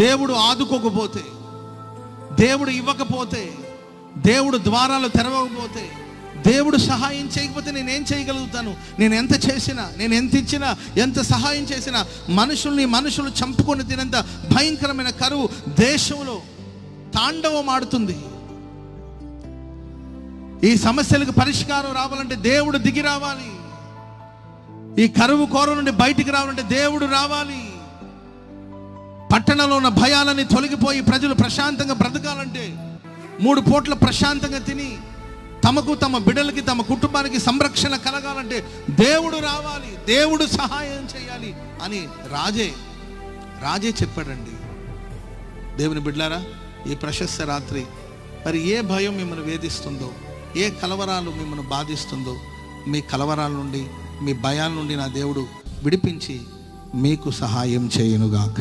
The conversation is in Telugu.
దేవుడు ఆదుకోకపోతే, దేవుడు ఇవ్వకపోతే, దేవుడు ద్వారాలు తెరవకపోతే, దేవుడు సహాయం చేయకపోతే నేనేం చేయగలుగుతాను? నేను ఎంత చేసినా, నేను ఎంత ఇచ్చినా, ఎంత సహాయం చేసినా మనుషులు చంపుకొని తినంత భయంకరమైన కరువు దేశంలో తాండవం ఆడుతుంది. ఈ సమస్యలకు పరిష్కారం రావాలంటే దేవుడు దిగి రావాలి. ఈ కరువు కోర నుండి బయటికి రావాలంటే దేవుడు రావాలి. పట్టణంలో ఉన్న భయాలని తొలగిపోయి ప్రజలు ప్రశాంతంగా బ్రతకాలంటే, 3 పూట్ల ప్రశాంతంగా తిని తమకు, తమ బిడ్డలకి, తమ కుటుంబానికి సంరక్షణ కలగాలంటే దేవుడు రావాలి, దేవుడు సహాయం చేయాలి అని రాజే చెప్పాడండి. దేవుని బిడ్డలారా, ఈ ప్రశస్త రాత్రి మరి ఏ భయం మిమ్మల్ని వేధిస్తుందో, ఏ కలవరాలు మిమ్మల్ని బాధిస్తుందో, మీ కలవరాల నుండి, మీ భయాల నుండి నా దేవుడు విడిపించి మీకు సహాయం చేయునుగాక.